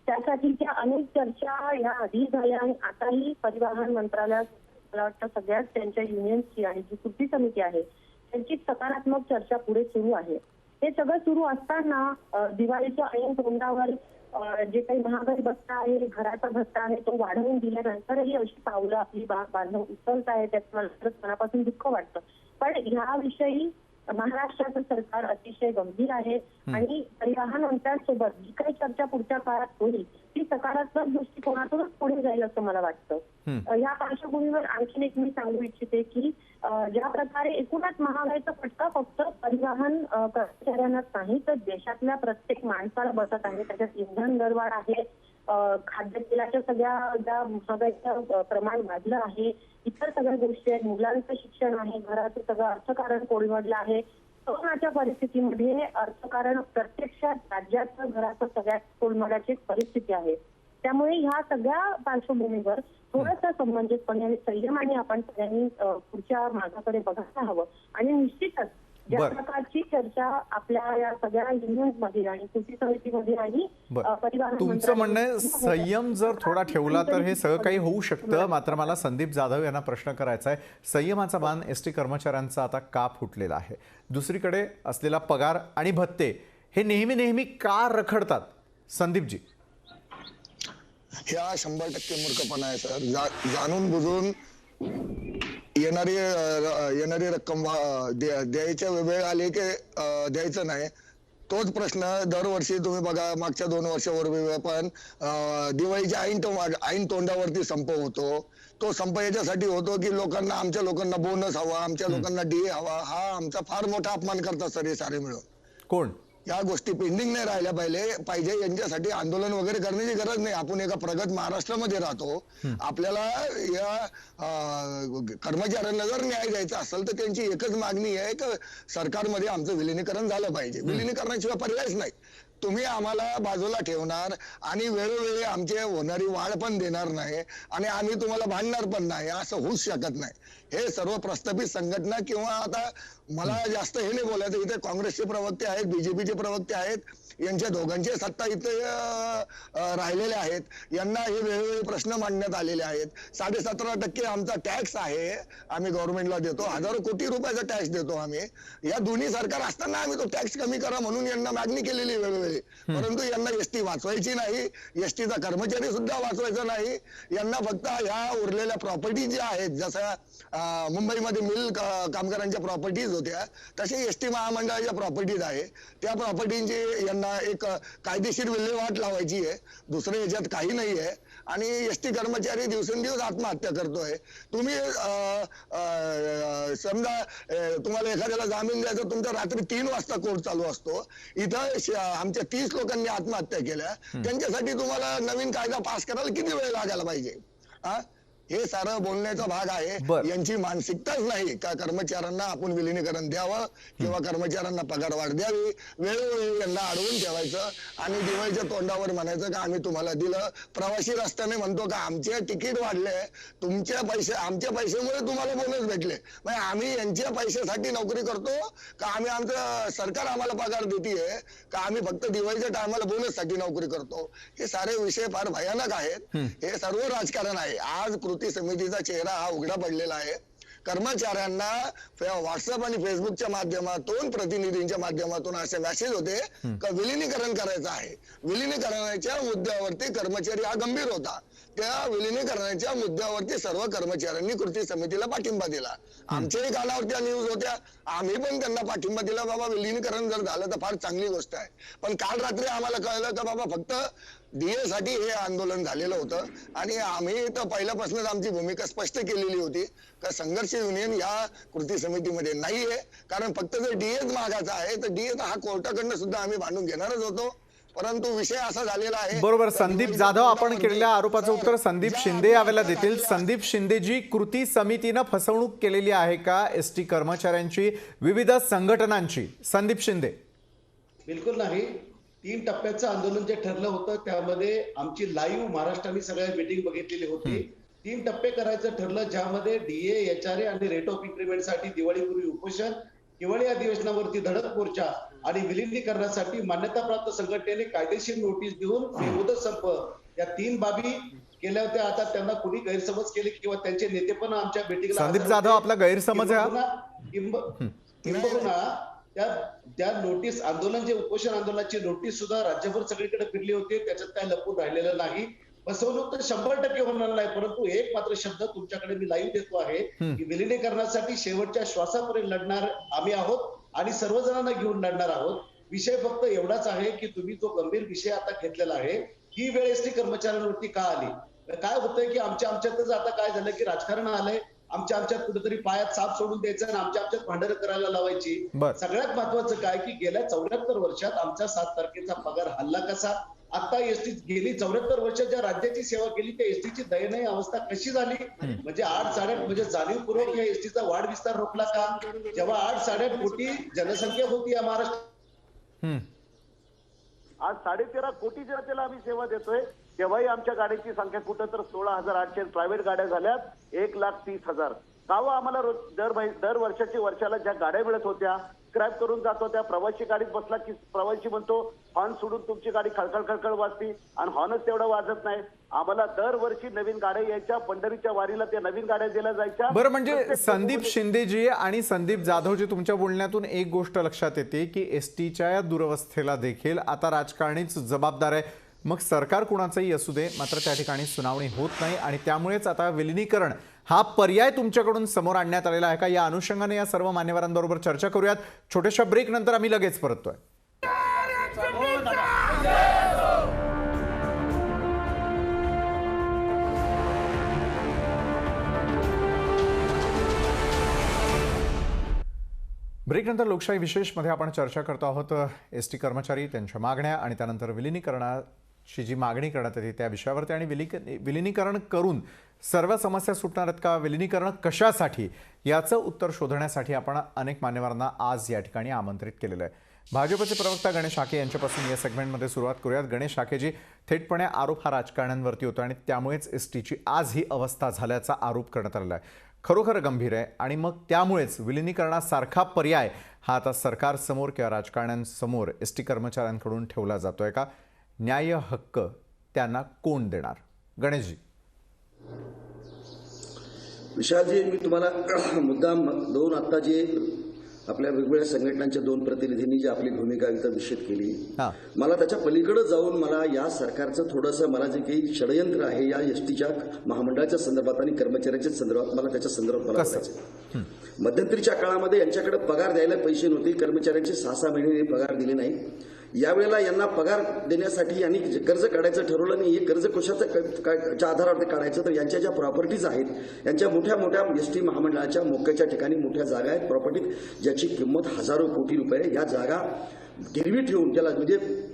त्यासाठीच्या अनेक चर्चा या आधी झाल्या आणि आताही परिवहन मंत्रालयात मला वाटतं सगळ्याच त्यांच्या युनियन्सची आणि जी कृती समिती आहे त्यांची सकारात्मक चर्चा पुढे सुरू आहे. हे सगळं सुरू असताना दिवाळीच्या ऐन तोंडावर जे काही महागाई भत्ता आहे, घराचा भत्ता आहे तो वाढवून दिल्यानंतरही अशी पावलं आपली बांधव उचलत आहे त्यात मला मनापासून दुःख वाटतं. पण ह्याविषयी महाराष्ट्राचं सरकार अतिशय गंभीर आहे आणि परिवहन मंत्र्यांसोबत जी काही चर्चा पुढच्या काळात होईल ती सकारात्मक दृष्टिकोनातूनच पुढे जाईल असं मला वाटतं. या पार्श्वभूमीवर आणखीन एक मी सांगू इच्छिते की ज्या प्रकारे एकूणच महागाईचा फटका फक्त परिवहन कर्मचाऱ्यांनाच नाही तर देशातल्या प्रत्येक माणसाला बसत आहे. त्याच्यात इंधन दरवाढ आहे, खाद्यतेलाच्या सगळ्या ज्या महागाईचं प्रमाण वाढलं आहे, इतर सगळ्या गोष्टी आहेत, मुलांचं शिक्षण आहे, घराचं सगळं अर्थकारण कोलमडलं आहे. कोरोनाच्या परिस्थितीमध्ये अर्थकारण प्रत्यक्षात राज्याचं घराचं सगळ्यात कोलमडाची परिस्थिती आहे. त्यामुळे ह्या सगळ्या पार्श्वभूमीवर थोडंसं संबंधितपणे आणि संयमाने आपण सगळ्यांनी पुढच्या मार्गाकडे बघायला हवं आणि निश्चितच ज्या प्रकारची चर्चा आपल्या या सगळ्या युनियन्समध्ये आणि कृती समितीमध्ये आणि परिवहन तुमचं म्हणणं आहे संयम जर थोडा ठेवला तर हे सगळं काही होऊ शकतं. मात्र मला संदीप जाधव यांना प्रश्न करायचा आहे, संयमाचा बाण एसटी कर्मचाऱ्यांचा आता का फुटलेला आहे? दुसरीकडे असलेला पगार आणि भत्ते हे नेहमी का रखडतात? संदीपजी, ह्या 100% मूर्खपणा आहे सर. जाणून बुजून येणारी रक्कम द्यायच्या वेळ आली की द्यायचं नाही. तोच प्रश्न दरवर्षी तुम्ही बघा, मागच्या 2 वर्षावर पण दिवाळीच्या ऐन तोंडावरती संप होतो. तो संप याच्यासाठी होतो की आमच्या लोकांना बोनस हवा, आमच्या लोकांना डीए हवा. हा आमचा फार मोठा अपमान करतात सर हे सारे मिळून. कोण या गोष्टी पेंडिंग नाही राहिल्या पाहिजे. यांच्यासाठी आंदोलन वगैरे करण्याची गरज नाही. आपण एका प्रगत महाराष्ट्रामध्ये राहतो. आपल्याला या कर्मचाऱ्यांना जर न्याय द्यायचा असेल तर त्यांची एकच मागणी आहे की सरकारमध्ये आमचं विलिनीकरण झालं पाहिजे. विलिनीकरणाशिवाय पर्यायच नाही. तुम्ही आम्हाला बाजूला ठेवणार आणि वेळोवेळी आमची होणारी वाढ पण देणार नाही आणि आम्ही तुम्हाला भांडणार पण नाही, असं होऊच शकत नाही. हे सर्व प्रस्थापित संघटना किंवा आता मला जास्त हे नाही बोलायचं, इथे काँग्रेसचे प्रवक्ते आहेत, बीजेपीचे प्रवक्ते आहेत, यांच्या दोघांचे सत्ता इथे राहिलेले आहेत. यांना हे वेगवेगळे प्रश्न मांडण्यात आलेले आहेत. 17.5% आमचा टॅक्स आहे, आम्ही गव्हर्नमेंटला देतो. हजारो कोटी रुपयाचा टॅक्स देतो आम्ही. या दोन्ही सरकार असताना आम्ही तो टॅक्स कमी करा म्हणून यांना मागणी केलेली वेगवेगळी. परंतु यांना एसटी वाचवायची नाही, एसटीचा कर्मचारी सुद्धा वाचवायचा नाही. यांना फक्त ह्या उरलेल्या प्रॉपर्टी ज्या आहेत, जसं मुंबईमध्ये मिल कामगारांच्या प्रॉपर्टीज होत्या तसे एसटी महामंडळाच्या प्रॉपर्टीज आहे. त्या प्रॉपर्टींची यांना एक कायदेशीर विल्हेवाट लावायची आहे. दुसरं याच्यात काही नाही आहे. आणि एसटी कर्मचारी दिवसेंदिवस आत्महत्या करतोय. तुम्ही समजा तुम्हाला एखाद्याला जामीन द्यायचा, तुमचा रात्री 3 वाजता कोर्ट चालू असतो. इथं आमच्या 30 लोकांनी आत्महत्या केल्या. त्यांच्यासाठी तुम्हाला नवीन कायदा पास करायला किती वेळ लागायला पाहिजे? हे सारं बोलण्याचा भाग आहे. यांची मानसिकताच नाही का कर्मचाऱ्यांना आपण विलिनीकरण द्यावं किंवा कर्मचाऱ्यांना पगार वाढ द्यावी. वेळोवेळी यांना अडवून ठेवायचं आणि दिवाळीच्या तोंडावर म्हणायचं का आम्ही तुम्हाला दिलं. प्रवासी रस्त्याने म्हणतो का आमचे तिकीट वाढले, आमच्या पैशामुळे तुम्हाला बोनस भेटले. म्हणजे आम्ही यांच्या पैशासाठी नोकरी करतो का आम्ही आमचं सरकार आम्हाला पगार देते का आम्ही फक्त दिवाळीच्या टायमाला बोनस साठी नोकरी करतो? हे सारे विषय फार भयानक आहेत. हे सर्व राजकारण आहे. आज कृती समितीचा चेहरा हा उघडा पडलेला आहे. कर्मचाऱ्यांना व्हॉट्सअप आणि फेसबुकच्या माध्यमातून, प्रतिनिधींच्या माध्यमातून असे मेसेज होते का विलिनीकरण करायचं आहे. विलिनीकरणाच्या मुद्द्यावरती कर्मचारी हा गंभीर होता. त्या विलिनीकरणाच्या मुद्द्यावरती सर्व कर्मचाऱ्यांनी कृती समितीला पाठिंबा दिला. आमच्याही कानावरती न्यूज होत्या, आम्ही पण त्यांना पाठिंबा दिला. बाबा विलिनीकरण जर झालं तर फार चांगली गोष्ट आहे. पण काल रात्री आम्हाला कळलं का बाबा फक्त डीए साठी हे आंदोलन झालेलं होतं आणि आम्ही तर पहिल्यापासूनच आमची भूमिका स्पष्ट केलेली होती का संघर्ष युनियन या कृती समितीमध्ये नाहीये. कारण फक्त जर डीएच मागायचा आहे तर डीए हा कोर्टाकडनं सुद्धा आम्ही भांडून घेणारच होतो. परंतु विषय असा झालेला आहे. बरोबर. संदीप जाधव आपण केलेल्या आरोपाचं उत्तर संदीप शिंदे यावेळेला देतील. संदीप शिंदेजी, कृती समितीनं फसवणूक केलेली आहे का एसटी कर्मचाऱ्यांची, विविध संघटनांची? संदीप शिंदे. बिलकुल नाही. 3 टप्प्याचं आंदोलन जे ठरलं होतं त्यामध्ये आमची लाईव्ह महाराष्ट्राने सगळ्या मीटिंग बघितलेली होती. 3 टप्पे करायचं ठरलं, ज्यामध्ये डीए, एचआरए आणि रेट ऑफ इन्क्रीमेंटसाठी दिवाळीपूर्वी उपोषण, हिवाळी अधिवेशनावरती धडक मोर्चा आणि विलिनीकरणासाठी मान्यताप्राप्त संघटनेने कायदेशीर नोटीस देऊन बेमुदत संप, या 3 बाबी केल्या होत्या. आता त्यांना कुणी गैरसमज केले किंवा त्यांचे नेते पण आमच्या मीटिंगला संदीप जाधव, आपला गैरसमज आहे किंबहुना त्या नोटीस आंदोलन जे उपोषण आंदोलनाची नोटीस सुद्धा राज्यभर सगळीकडे फिरली होती. त्याच्यात काय लपून राहिलेलं नाही. फसवणूक तर 100% होणार नाही. परंतु एक मात्र शब्द तुमच्याकडे मी लाईव्ह देतो आहे की विलिनीकरणासाठी शेवटच्या श्वासापर्यंत लढणार आम्ही आहोत आणि सर्वजणांना घेऊन लढणार आहोत. विषय फक्त एवढाच आहे की तुम्ही जो गंभीर विषय आता घेतलेला आहे, ही वेळ एसटी कर्मचाऱ्यांवरती का आली? काय होतंय की आमच्यातच आता काय झालं की राजकारण आलंय. आमच्यात कुठेतरी पायात साप सोडून द्यायचं आणि आमच्यात भांडण करायला लावायची. सगळ्यात महत्वाचं काय की गेल्या 74 वर्षात आमचा 7 तारखेचा पगार हल्ला कसा? आता एसटी गेली 74 वर्ष ज्या राज्याची सेवा केली त्या एसटीची दयनीय अवस्था कशी झाली? म्हणजे 8-8.5 म्हणजे जाणीवपूर्वक या एसटीचा वाढ विस्तार रोखला का? जेव्हा 8-8.5 कोटी जनसंख्या होती या महाराष्ट्र, आज 13.5 कोटी जनतेला आम्ही सेवा देतोय. तेव्हाही आमच्या गाड्यांची संख्या कुठं तर 16,800, प्रायव्हेट गाड्या झाल्यात 1,30,000. कावा आम्हाला दर वर्षाला ज्या गाड्या मिळत होत्या, स्क्रॅप करून जात होत्या, प्रवासी गाडीत बसला की प्रवासी म्हणतो हॉर्न सोडून तुमची गाडी खळखळ खळखळ वाजती आणि हॉर्नच तेवढं वाजत नाही. आम्हाला दरवर्षी नवीन गाड्या यायच्या, पंढरीच्या वारीला त्या नवीन गाड्या दिल्या जायच्या. बरं, म्हणजे संदीप शिंदेजी आणि संदीप जाधवजी, तुमच्या बोलण्यातून एक गोष्ट लक्षात येते की एसटीच्या या दुरवस्थेला देखील आता राजकारणीच जबाबदार आहे. मग सरकार कुणाचंही असू दे, मात्र त्या ठिकाणी सुनावणी होत नाही आणि त्यामुळेच आता विलिनीकरण हा पर्याय तुमच्याकडून समोर आणण्यात आलेला आहे का? या अनुषंगाने या सर्व मान्यवरांबरोबर चर्चा करूयात. छोट्याशा ब्रेक नंतर आम्ही लगेच परततोय. ब्रेकनंतर लोकशाही विशेषमध्ये आपण चर्चा करतो आहोत एसटी कर्मचारी, त्यांच्या मागण्या आणि त्यानंतर विलिनीकरणाची जी मागणी करण्यात येते त्या विषयावरती. आणि विलिनीकरण करून सर्व समस्या सुटणार आहेत का? विलिनीकरण कशासाठी? याचं उत्तर शोधण्यासाठी आपण अनेक मान्यवरांना आज या ठिकाणी आमंत्रित केलेलं आहे. भाजपचे प्रवक्ता गणेश हाके यांच्यापासून या सेगमेंटमध्ये सुरुवात करूयात. गणेश हाकेजी, थेटपणे आरोप हा राजकारण्यांवरती होतो आणि त्यामुळेच एसटीची आज ही अवस्था झाल्याचा आरोप करण्यात आलेला आहे. खरोखर गंभीर आहे आणि मग त्यामुळेच विलिनीकरणासारखा पर्याय हा आता सरकारसमोर किंवा राजकारण्यांसमोर एसटी कर्मचाऱ्यांकडून ठेवला जातोय का? न्याय हक्क त्यांना कोण देणार? गणेशजी. विशालजी, मी तुम्हाला मुद्दाम 2 आता जे आपल्या वेगवेगळ्या संघटनांच्या 2 प्रतिनिधींनी जी आपली भूमिका इथं निश्चित केली, मला त्याच्या पलीकडे जाऊन मला या सरकारचं थोडंसं मला जे काही षडयंत्र आहे या एसटीच्या महामंडळाच्या संदर्भात आणि कर्मचाऱ्यांच्या संदर्भात, मला त्याच्या संदर्भात मला बोलायचं. मध्यंतरीच्या काळामध्ये यांच्याकडे पगार द्यायला पैसे नव्हते. कर्मचाऱ्यांचे 6-6 महिने पगार दिले नाही. यावेळेला यांना पगार देण्यासाठी यांनी कर्ज काढायचं ठरवलं आणि हे कर्ज कशाच्या आधारावर काढायचं, तर यांच्या ज्या प्रॉपर्टीज आहेत यांच्या मोठ्या मोठ्या एसटी महामंडळाच्या मोक्याच्या ठिकाणी मोठ्या जागा आहेत, प्रॉपर्टी ज्याची किंमत हजारो कोटी रुपये. या जागा गिरवी ठेवून त्याला म्हणजे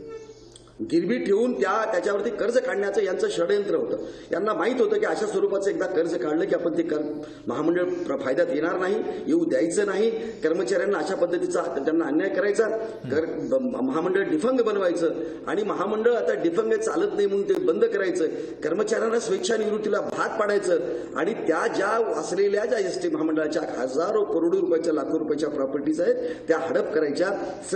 गिरवी ठेवून त्याच्यावरती कर्ज काढण्याचं यांचं षडयंत्र होतं. यांना माहित होतं की अशा स्वरूपाचं एकदा कर्ज काढलं की आपण ते महामंडळ फायद्यात येणार नाही, येऊ द्यायचं नाही. कर्मचाऱ्यांना अशा पद्धतीचा त्यांना अन्याय करायचा, महामंडळ डिफंग बनवायचं आणि महामंडळ आता डिफंग चालत नाही म्हणून ते बंद करायचं, कर्मचाऱ्यांना स्वेच्छानिवृत्तीला भाग पाडायचं आणि त्या ज्या असलेल्या ज्या एसटी महामंडळाच्या हजारो करोडो रुपयाच्या लाखो रुपयाच्या प्रॉपर्टीज आहेत त्या हडप करायच्या.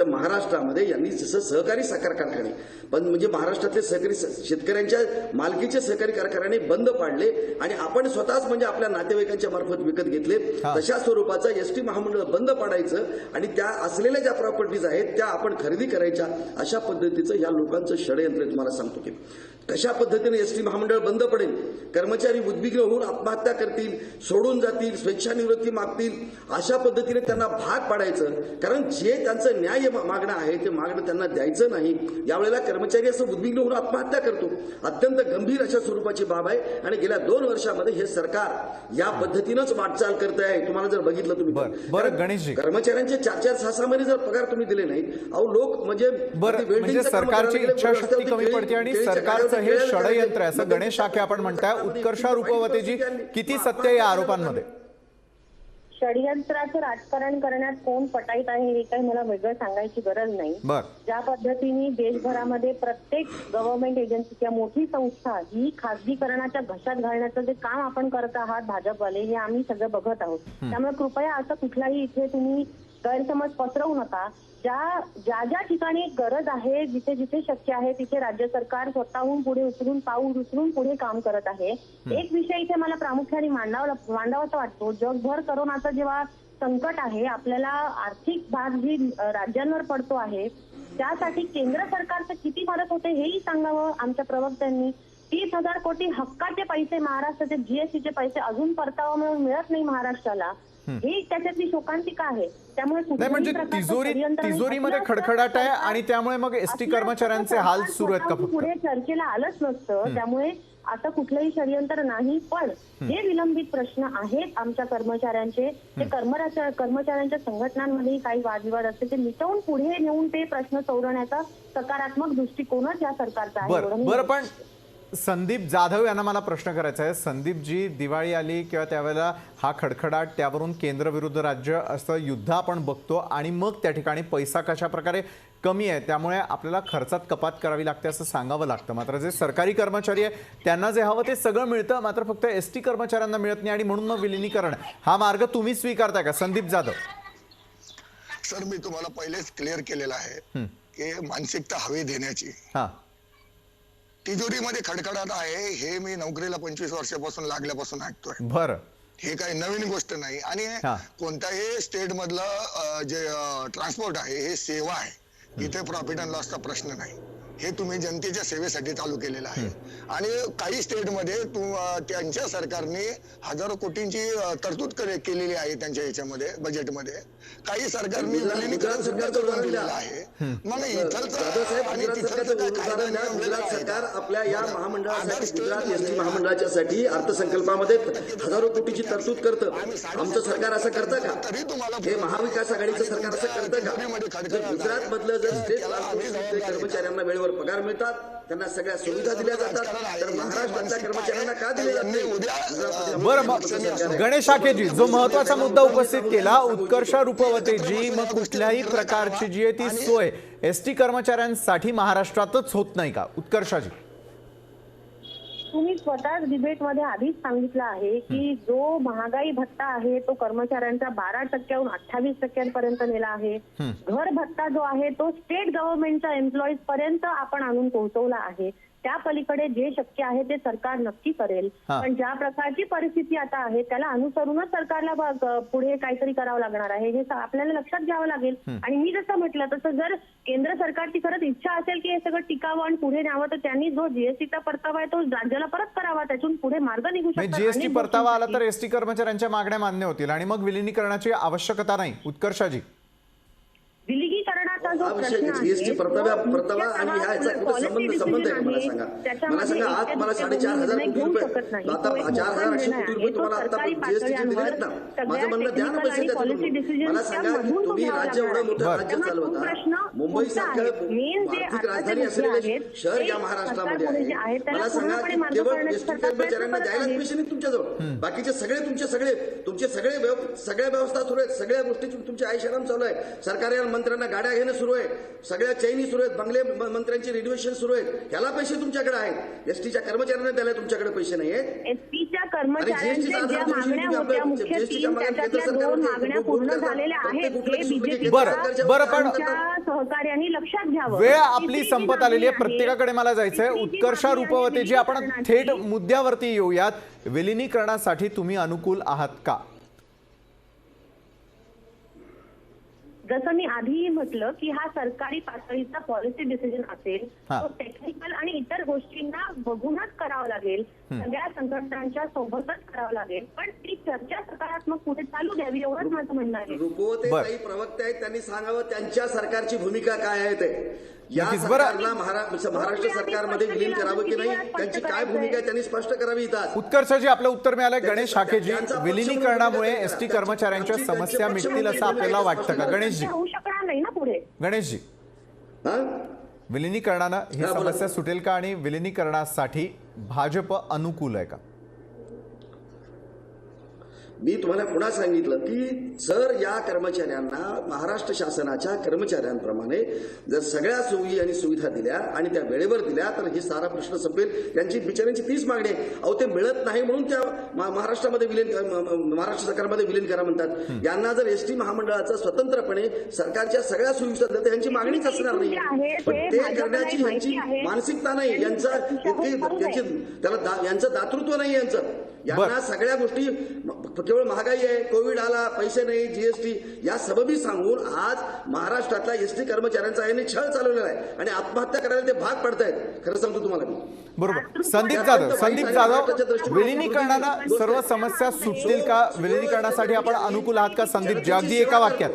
महाराष्ट्रामध्ये यांनी जसं सहकारी साखर कारखाने पण म्हणजे महाराष्ट्रातले सहकारी शेतकऱ्यांच्या मालकीचे सहकारी कारखाने बंद पाडले आणि आपण स्वतःच म्हणजे आपल्या नातेवाईकांच्या मार्फत विकत घेतले. तशा स्वरूपाचा एसटी महामंडळ बंद पाडायचं आणि त्या असलेल्या ज्या प्रॉपर्टीज आहेत त्या आपण खरेदी करायच्या, अशा पद्धतीचं या लोकांचं षडयंत्र तुम्हाला सांगतो की कशा पद्धतीने एसटी महामंडळ बंद पडेल, कर्मचारी उद्विग्न होऊन आत्महत्या करतील, सोडून जातील, स्वेच्छानिवृत्ती मागतील, अशा पद्धतीने त्यांना भाग पाडायचं. कारण जे त्यांचं न्याय मागणं आहे ते मागणं त्यांना द्यायचं नाही. यावेळेला कर्मचारी असं उद्विग्न होऊन आत्महत्या करतो. अत्यंत गंभीर अशा स्वरूपाची बाब आहे आणि गेल्या 2 वर्षामध्ये हे सरकार या पद्धतीनंच वाटचाल करत आहे. तुम्हाला जर बघितलं तुम्ही बरं गणेशजी, कर्मचाऱ्यांचे 4-4, 6-6 महिने जर पगार तुम्ही दिले नाही, अहो लोक म्हणजे सरकारची इच्छाशक्ती कमी पडते आणि सरकारचं हे षडयंत्र आहे असं गणेश शाखे आपण म्हणताय. उत्कर्षा रुपवतेजी, किती सत्य या आरोपांमध्ये? षडयंत्राचं राजकारण करण्यात कोण पटाईत आहे हे काही मला वेगळं सांगायची गरज नाही. ज्या पद्धतीने देशभरामध्ये प्रत्येक गव्हर्नमेंट एजन्सी किंवा मोठी संस्था ही खासगीकरणाच्या घशात घालण्याचं जे काम आपण करत आहात भाजपवाले, हे आम्ही सगळं बघत आहोत. त्यामुळे कृपया असं कुठलाही इथे तुम्ही गैरसमज पसरवू नका. ज्या ठिकाणी गरज आहे, जिथे जिथे शक्य आहे तिथे राज्य सरकार स्वतःहून पुढे पाऊल उचलून पुढे काम करत आहे. एक विषय इथे मला प्रामुख्याने मांडावासा वाटतो. जगभर करोनाचं जेव्हा संकट आहे, आपल्याला आर्थिक भार जी राज्यांवर पडतो आहे, त्यासाठी केंद्र सरकारचं किती मदत होते हेही सांगावं आमच्या प्रवक्त्यांनी. 30,000 कोटी हक्काचे पैसे, महाराष्ट्राचे जीएसटीचे पैसे अजून परतावा मिळून मिळत नाही महाराष्ट्राला, ही त्याच्यातली शोकांतिका आहे. त्यामुळे म्हणजे तिजोरीमध्ये खडखडाट आहे आणि त्यामुळे मग एसटी कर्मचाऱ्यांचे हाल सुरू आहेत का? पुढे चर्चेला आलंच नसतं. त्यामुळे असं कुठलंही षडयंत्र नाही. पण जे विलंबित प्रश्न आहेत आमच्या कर्मचाऱ्यांचे, ते कर्मचाऱ्यांच्या संघटनांमध्ये काही वादविवाद असतील ते मिटवून पुढे नेऊन ते प्रश्न सोडवण्याचा सकारात्मक दृष्टिकोनच या सरकारचा आहे. बरं, पण संदीप जाधव यांना मला प्रश्न करायचा आहे. संदीपजी, दिवाळी आली किंवा त्यावेळेला हा खडखडाट, त्यावरून केंद्र विरुद्ध राज्य असं युद्ध आपण बघतो आणि मग त्या ठिकाणी पैसा कशा प्रकारे कमी आहे, त्यामुळे आपल्याला खर्चात कपात करावी लागते असं सांगावं लागतं. मात्र जे सरकारी कर्मचारी आहे त्यांना जे हवं ते सगळं मिळतं, मात्र फक्त एसटी कर्मचाऱ्यांना मिळत नाही आणि म्हणून मग विलिनीकरण हा मार्ग तुम्ही स्वीकारताय का? संदीप जाधव सर, मी तुम्हाला पहिलेच क्लिअर केलेलं आहे की मानसिकता हवी देण्याची. तिजोरीमध्ये खडखडाट आहे हे मी नोकरीला 25 वर्षापासून लागल्यापासून ऐकतोय. बरं, हे काही नवीन गोष्ट नाही. आणि कोणत्याही स्टेट मधलं जे ट्रान्सपोर्ट आहे हे सेवा आहे, इथे प्रॉफिट अँड लॉसचा प्रश्न नाही. हे तुम्ही जनतेच्या सेवेसाठी चालू केलेलं आहे. आणि काही स्टेटमध्ये त्यांच्या सरकारने हजारो कोटींची तरतूद केलेली आहे त्यांच्या याच्यामध्ये बजेटमध्ये. काही सरकारने विलिनीकरण सुद्धा करून दिलेलं आहे. मग गुजरात सरकार आपल्या या महामंडळासाठी, गुजरात एसटी महामंडळाच्यासाठी अर्थसंकल्पामध्ये हजारो कोटीची तरतूद करतं. आमचं सरकार असं करतं का? तरी तुम्हाला हे महाविकास आघाडीचं सरकार असं करतं का? गुजरात मधलं जर स्टेट कर्मचाऱ्यांना वेळेवर पगार मिळतात, त्यांना सगळ्या सुविधा दिल्या जातात, तर महाराष्ट्रातल्या कर्मचाऱ्यांना का दिले जात नाही? बरं, गणेश शाखेजी जो महत्वाचा मुद्दा उपस्थित केला, उत्कर्षा रुपवतेजी, मग कुठल्याही प्रकारची जी आहे ती सोय एसटी कर्मचाऱ्यांसाठी महाराष्ट्रातच होत नाही का? उत्कर्षाजी, तुम्ही स्वतःच डिबेटमध्ये आधीच सांगितलं आहे की जो महागाई भत्ता आहे तो कर्मचाऱ्यांचा 12% 28% नेला आहे. घर भत्ता जो आहे तो स्टेट गव्हर्नमेंटच्या एम्प्लॉईज पर्यंत आपण आणून पोहोचवला आहे. त्या पलीकडे जे शक्य आहे ते सरकार नक्की करेल. पण ज्या प्रकारची परिस्थिती आता आहे त्याला अनुसरूनच सरकारला पुढे काहीतरी करावं लागणार आहे, हे आपल्याला लक्षात घ्यावं लागेल. आणि मी जसं म्हटलं तसं जर केंद्र सरकारची खरंच इच्छा असेल की हे सगळं टिकावं आणि पुढे न्यावं, तर त्यांनी जो जीएसटीचा परतावा आहे तो राज्याला परत करावा, त्यातून पुढे मार्ग निघू शकतात. जीएसटी परतावा आला तर एसटी कर्मचाऱ्यांच्या मागण्या मान्य होतील आणि मग विलिनीकरणाची आवश्यकता नाही. उत्कर्षाजी, विलगीकरणाचा जो प्रश्न आहे, जीएसटी परतावा आणि ह्याचा कुठे संबंध आहे मला सांगा. आज मला 4,500 कोटी रुपये, आता 4,800 कोटी रुपये तुम्हाला आता जीएसटी दिलेत ना. माझं म्हणणं द्या ना पैसे त्यातून. मला सांगा, तुम्ही राज्य एवढं मोठं राज्य चालवता, मुंबई सारखं आर्थिक राजधानी असलेले शहर या महाराष्ट्रामध्ये आहे. मला सांगा की केवळ एसटी कर्मचाऱ्यांना द्यायलाच पैसे नाही तुमच्याजवळ, बाकीचे सगळे तुमचे सगळ्या व्यवस्था सुरू आहेत, सगळ्या गोष्टी तुमच्या आयशाराम चालू आहे. सरकारी मंत्र्यांना गाड्या घेणं सुरू आहे, सगळ्या चैनी सुरू आहेत, बंगले मंत्र्यांची रिनोव्हेशन सुरू आहेत, ह्याला पैसे तुमच्याकडे आहेत. एसटीच्या कर्मचाऱ्यांना द्यायला तुमच्याकडे पैसे नाही आहेत. एसटीच्या कर्मचाऱ्यांचे ज्या मागण्या होत्या मुख्य 3 त्याच्यातल्या 2 मागण्या पूर्ण झालेल्या आहेत हे बीजेपी बरं पण सहकार्याने लक्षात घ्यावं. वेळ आपली संपत आलेली आहे. प्रत्येकाकडे मला जायचंय. उत्कर्षा रूपवतेजी, आपण थेट मुद्द्यावरती येऊयात. विलिनीकरणासाठी तुम्ही अनुकूल आहात का? जसं मी आधी म्हटलं की हा सरकारी पातळीचा पॉलिसी डिसिजन असेल, तो टेक्निकल आणि इतर गोष्टींना बघूनच करावा लागेल, सगळ्या संघटनांच्या सोबतच करावं लागेल, पण ती चर्चा सकारात्मक पुढे चालू द्यावी एवढंच माझं म्हणणं आहे. रूपवते काही प्रवक्ते आहेत, त्यांनी सांगावं त्यांच्या सरकारची भूमिका काय आहे ते. या सरकारला महाराष्ट्र सरकारमध्ये विलीन करावं की नाही, त्यांची काय भूमिका आहे त्यांनी स्पष्ट करावी. इथं उत्कर्षजी आपलं उत्तर मिळालंय. गणेश हाकेजी, विलिनीकरणामुळे एसटी कर्मचाऱ्यांच्या समस्या मिटतील असं आपल्याला वाटतं का? गणेशजी, होऊ शकणार नाही ना पुढे. गणेशजी, विलिनीकरणानं ही समस्या सुटेल का आणि विलिनीकरणासाठी भाजप अनुकूल आहे का? मी तुम्हाला पुन्हा सांगितलं की जर या कर्मचाऱ्यांना महाराष्ट्र शासनाच्या कर्मचाऱ्यांप्रमाणे जर सगळ्या सोयी आणि सुविधा दिल्या आणि त्या वेळेवर दिल्या तर ही सारा प्रश्न संपेल. यांची बिचाऱ्यांची तीच मागणी आहे. अहो ते मिळत नाही म्हणून त्या महाराष्ट्र सरकारमध्ये विलीन करा म्हणतात. यांना जर एसटी महामंडळाचा स्वतंत्रपणे सरकारच्या सगळ्या सुविधा दिल्या तर यांची मागणीच असणार नाही. पण ते करण्याची यांची मानसिकता नाही, यांचं दातृत्व नाही. यांना सगळ्या गोष्टी केवळ महागाई आहे, कोविड आला, पैसे नाही, जीएसटी या सबबी सांगून आज महाराष्ट्रातल्या एसटी कर्मचाऱ्यांचा यांनी छळ चालवलेला आहे आणि आत्महत्या करायला ते भाग पडतायत. खरं सांगतो तुम्हाला मी. बरोबर. संदीप जाधव, विलिनीकरणानं सर्व समस्या सुटतील का? विलिनीकरणासाठी आपण अनुकूल आहात का? संदीप जी, अगदी एका वाक्यात.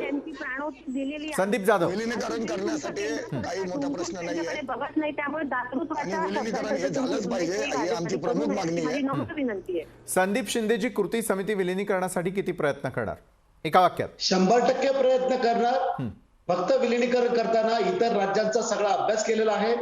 संदीप जाधव, विलिनीकरण करण्यासाठी काही मोठा प्रश्न नाहीये बघत नाही, त्यामुळे विलिनीकरण हे झालंच पाहिजे ही आमची प्रमुख मागणी आहे. संदीप शिंदेजी, कृती समिती विलिनीकरणासाठी किती प्रयत्न करणार? एका वाक्यात. 100% प्रयत्न करणार. फक्त विलिनीकरण करताना इतर राज्यांचा सगळा अभ्यास केलेला आहे.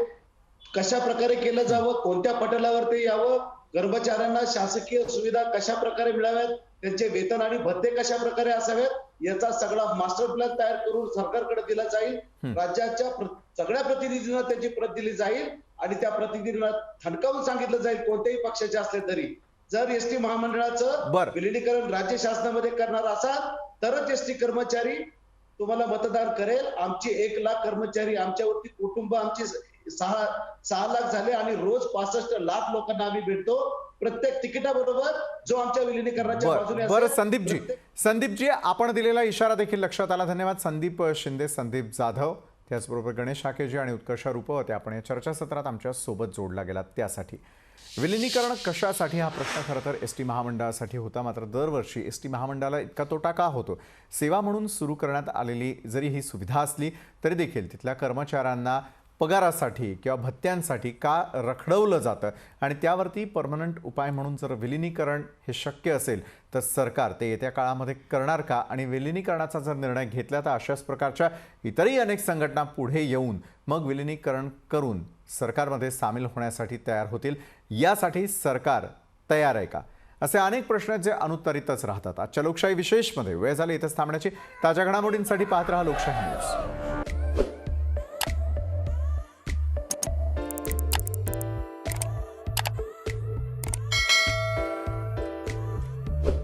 कशा प्रकारे केलं जावं, कोणत्या पटलावरती यावं, कर्मचाऱ्यांना शासकीय सुविधा कशा प्रकारे मिळाव्यात, त्यांचे वेतन आणि भत्ते कशा प्रकारे असावेत, याचा सगळा मास्टर प्लॅन तयार करून सरकारकडे दिला जाईल. राज्याच्या सगळ्या प्रतिनिधींना त्याची प्रत दिली जाईल आणि त्या प्रतिनिधींना ठणकावून सांगितलं जाईल, कोणत्याही पक्षाचे असले तरी, जर एसटी महामंडळाचं विलिनीकरण राज्य शासनामध्ये करणार असाल तरच एसटी कर्मचारी तुम्हाला मतदान करेल. आमची 1 लाख कर्मचारी, आमच्यावरती कुटुंब आमची 6 लाख झाले आणि रोज 65 लाख लोकांना आम्ही भेटतो. प्रत्येक तिकिटाबरोबर जो आमच्या विलिनीकरणाच्या बाजूने. बरं संदीपजी, आपण दिलेला इशारा देखील लक्षात आला. धन्यवाद. संदीप शिंदे, संदीप जाधव, त्याचबरोबर गणेश हाकेजी आणि उत्कर्षा रूपवते, आपण या चर्चासत्रात आमच्या सोबत जोडला गेलात त्यासाठी. विलिनीकरण कशासाठी हा प्रश्न खरं तर एसटी महामंडळासाठी होता. मात्र दरवर्षी एसटी महामंडळाला इतका तोटा का होतो? सेवा म्हणून सुरू करण्यात आलेली जरी ही सुविधा असली तरी देखील तिथल्या कर्मचाऱ्यांना पगारासाठी किंवा भत्त्यांसाठी का रखडवलं जातं आणि त्यावरती परमनंट उपाय म्हणून जर विलिनीकरण हे शक्य असेल तर सरकार ते येत्या काळामध्ये करणार का? आणि विलिनीकरणाचा जर निर्णय घेतला तर अशाच प्रकारच्या इतरही अनेक संघटना पुढे येऊन मग विलिनीकरण करून सरकारमध्ये सामील होण्यासाठी तयार होतील. यासाठी सरकार तयार आहे का? असे अनेक प्रश्न जे अनुत्तरितच राहतात. आजच्या लोकशाही विशेषमध्ये वेळ झाली इथंच थांबण्याची. ताज्या घडामोडींसाठी पाहत रहा लोकशाही न्यूज.